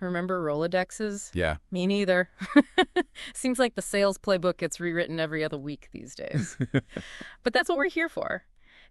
Remember Rolodexes? Yeah. Me neither. Seems like the sales playbook gets rewritten every other week these days. But that's what we're here for.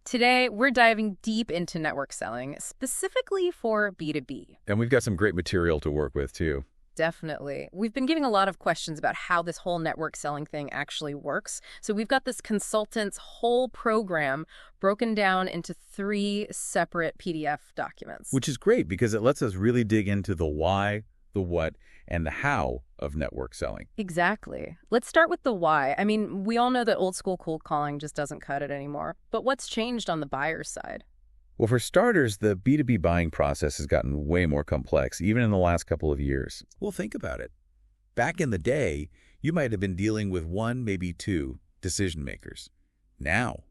Today, we're diving deep into network selling, specifically for B2B. And we've got some great material to work with, too. Definitely. We've been getting a lot of questions about how this whole network selling thing actually works. So we've got this consultant's whole program broken down into 3 separate PDF documents. Which is great because it lets us really dig into the why, the what, and the how of network selling. Exactly. Let's start with the why. I mean, we all know that old school cold calling just doesn't cut it anymore. But what's changed on the buyer's side? Well, for starters, the B2B buying process has gotten way more complex, even in the last couple of years. Well, think about it. Back in the day, you might have been dealing with 1, maybe 2 decision makers. Now,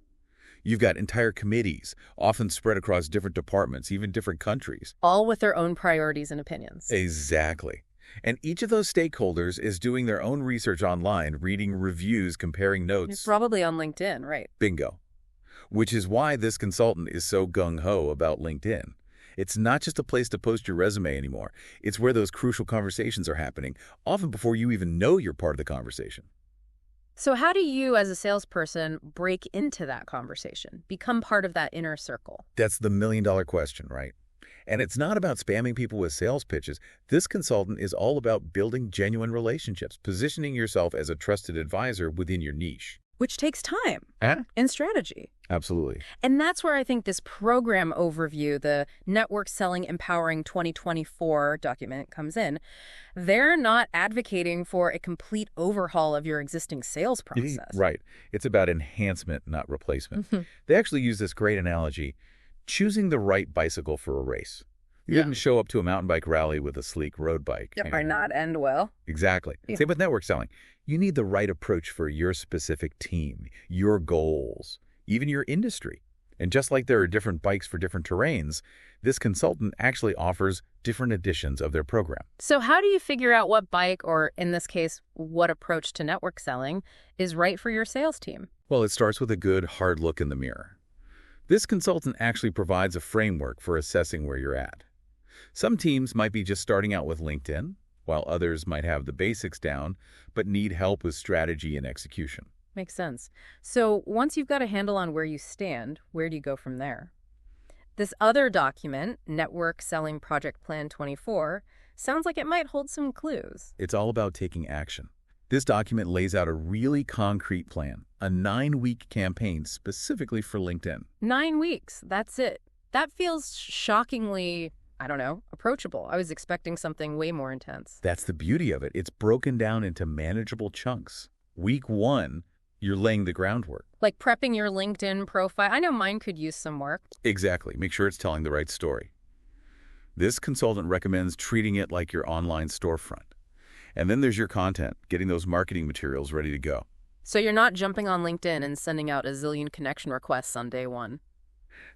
you've got entire committees, often spread across different departments, even different countries. All with their own priorities and opinions. Exactly. And each of those stakeholders is doing their own research online, reading reviews, comparing notes. It's probably on LinkedIn, right? Bingo. Which is why this consultant is so gung-ho about LinkedIn. It's not just a place to post your resume anymore. It's where those crucial conversations are happening, often before you even know you're part of the conversation. So how do you, as a salesperson, break into that conversation, become part of that inner circle? That's the million-dollar question, right? And it's not about spamming people with sales pitches. This consultant is all about building genuine relationships, positioning yourself as a trusted advisor within your niche. Which takes time Ah, and strategy. absolutely. And that's where I think this program overview, the Network Selling Empowering 2024 document, comes in. They're not advocating for a complete overhaul of your existing sales process. Right. It's about enhancement, not replacement. They actually use this great analogy, choosing the right bicycle for a race. You didn't show up to a mountain bike rally with a sleek road bike. Yep, or not end well. Exactly. Yeah. Same with network selling. You need the right approach for your specific team, your goals, even your industry. And just like there are different bikes for different terrains, this consultant actually offers different editions of their program. So how do you figure out what bike, or in this case, what approach to network selling, is right for your sales team? Well, it starts with a good, hard look in the mirror. This consultant actually provides a framework for assessing where you're at. Some teams might be just starting out with LinkedIn, while others might have the basics down, but need help with strategy and execution. Makes sense. So once you've got a handle on where you stand, where do you go from there? This other document, Network Selling Project Plan 24, sounds like it might hold some clues. It's all about taking action. This document lays out a really concrete plan, a 9-week campaign specifically for LinkedIn. 9 weeks, that's it. That feels shockingly, I don't know, approachable. I was expecting something way more intense. That's the beauty of it. It's broken down into manageable chunks. Week 1, you're laying the groundwork. Like prepping your LinkedIn profile. I know mine could use some work. Exactly. Make sure it's telling the right story. This consultant recommends treating it like your online storefront. And then there's your content, getting those marketing materials ready to go. So you're not jumping on LinkedIn and sending out a zillion connection requests on day 1.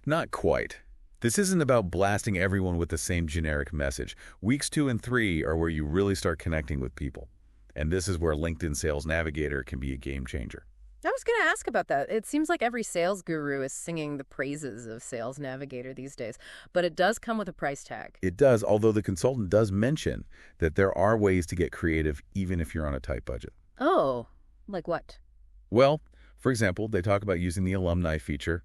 Not quite. This isn't about blasting everyone with the same generic message. Weeks 2 and 3 are where you really start connecting with people. And this is where LinkedIn Sales Navigator can be a game changer. I was going to ask about that. It seems like every sales guru is singing the praises of Sales Navigator these days, but it does come with a price tag. It does, although the consultant does mention that there are ways to get creative even if you're on a tight budget. Oh, like what? Well, for example, they talk about using the alumni feature.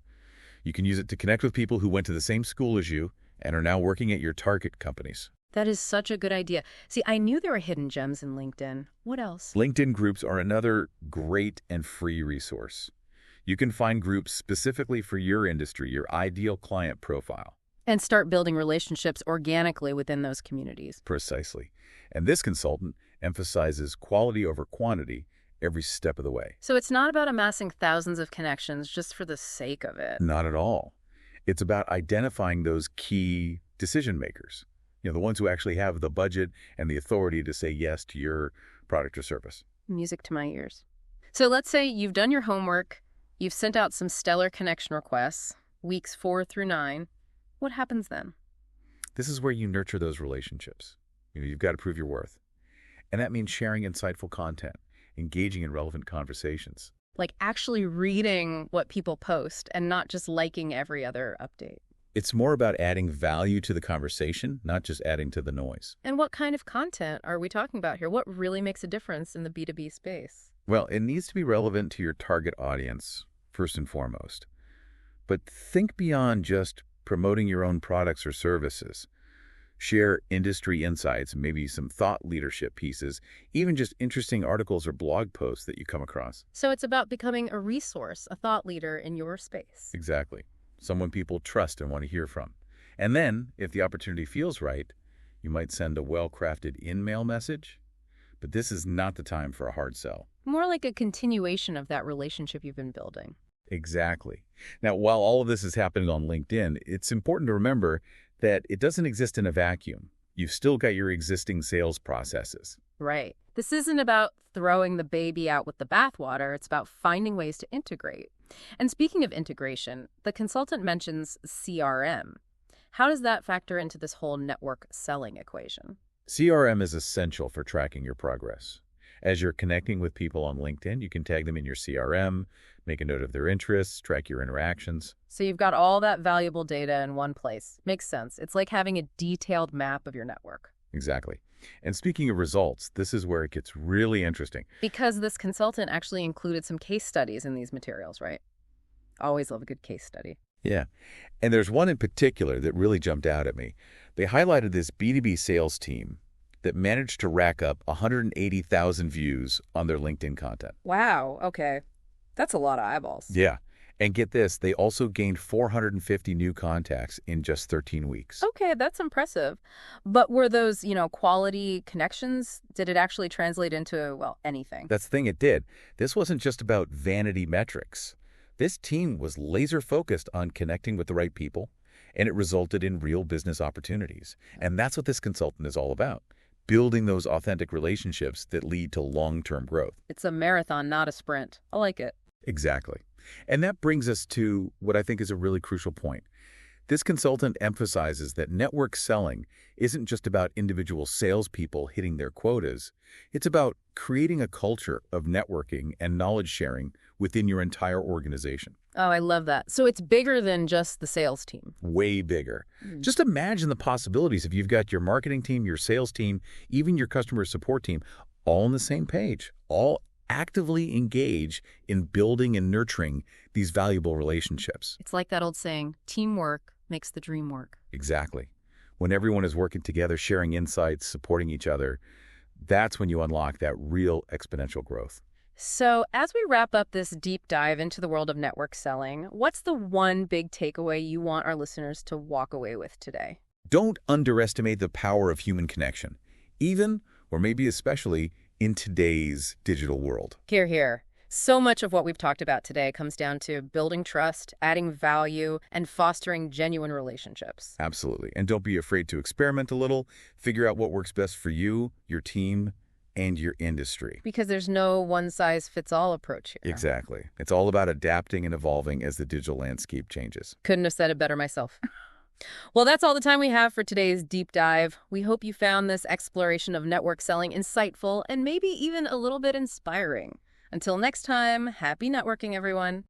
You can use it to connect with people who went to the same school as you and are now working at your target companies. That is such a good idea. See, I knew there were hidden gems in LinkedIn. What else? LinkedIn groups are another great and free resource. You can find groups specifically for your industry, your ideal client profile. And start building relationships organically within those communities. Precisely. And this consultant emphasizes quality over quantity every step of the way. So it's not about amassing thousands of connections just for the sake of it. Not at all. It's about identifying those key decision makers. The ones who actually have the budget and the authority to say yes to your product or service. Music to my ears. So let's say you've done your homework, you've sent out some stellar connection requests, weeks 4 through 9. What happens then? This is where you nurture those relationships. You've got to prove your worth. And that means sharing insightful content, engaging in relevant conversations. Like actually reading what people post and not just liking every other update. It's more about adding value to the conversation, not just adding to the noise. And what kind of content are we talking about here? What really makes a difference in the B2B space? Well, it needs to be relevant to your target audience, first and foremost. But think beyond just promoting your own products or services. Share industry insights, maybe some thought leadership pieces, even just interesting articles or blog posts that you come across. So it's about becoming a resource, a thought leader in your space. Exactly. Someone people trust and want to hear from. And then, if the opportunity feels right, you might send a well-crafted in-mail message. But this is not the time for a hard sell. More like a continuation of that relationship you've been building. Exactly. Now, while all of this is happening on LinkedIn, it's important to remember that it doesn't exist in a vacuum. You've still got your existing sales processes. Right. This isn't about throwing the baby out with the bathwater. It's about finding ways to integrate. And speaking of integration, the consultant mentions CRM. How does that factor into this whole network selling equation? CRM is essential for tracking your progress. As you're connecting with people on LinkedIn, you can tag them in your CRM, make a note of their interests, track your interactions. So you've got all that valuable data in one place. Makes sense. It's like having a detailed map of your network. Exactly. And speaking of results, this is where it gets really interesting. Because this consultant actually included some case studies in these materials, right? Always love a good case study. Yeah. And there's one in particular that really jumped out at me. They highlighted this B2B sales team that managed to rack up 180,000 views on their LinkedIn content. Wow. Okay. That's a lot of eyeballs. Yeah. And get this, they also gained 450 new contacts in just 13 weeks. Okay, that's impressive. But were those, quality connections? Did it actually translate into, well, anything? That's the thing, it did. This wasn't just about vanity metrics. This team was laser focused on connecting with the right people, and it resulted in real business opportunities. And that's what this consultant is all about. Building those authentic relationships that lead to long-term growth. It's a marathon, not a sprint. I like it. Exactly. And that brings us to what I think is a really crucial point. This consultant emphasizes that network selling isn't just about individual salespeople hitting their quotas. It's about creating a culture of networking and knowledge sharing within your entire organization. Oh, I love that. So it's bigger than just the sales team. Way bigger. Just imagine the possibilities if you've got your marketing team, your sales team, even your customer support team, all on the same page, all actively engage in building and nurturing these valuable relationships. It's like that old saying, teamwork makes the dream work. Exactly. When everyone is working together, sharing insights, supporting each other, that's when you unlock that real exponential growth. So as we wrap up this deep dive into the world of network selling, what's the one big takeaway you want our listeners to walk away with today? Don't underestimate the power of human connection, even, or maybe especially, in today's digital world. Hear, hear. So much of what we've talked about today comes down to building trust, adding value, and fostering genuine relationships. Absolutely. And don't be afraid to experiment a little, figure out what works best for you, your team, and your industry. Because there's no one-size-fits-all approach here. Exactly. It's all about adapting and evolving as the digital landscape changes. Couldn't have said it better myself. Well, that's all the time we have for today's deep dive. We hope you found this exploration of network selling insightful and maybe even a little bit inspiring. Until next time, happy networking, everyone.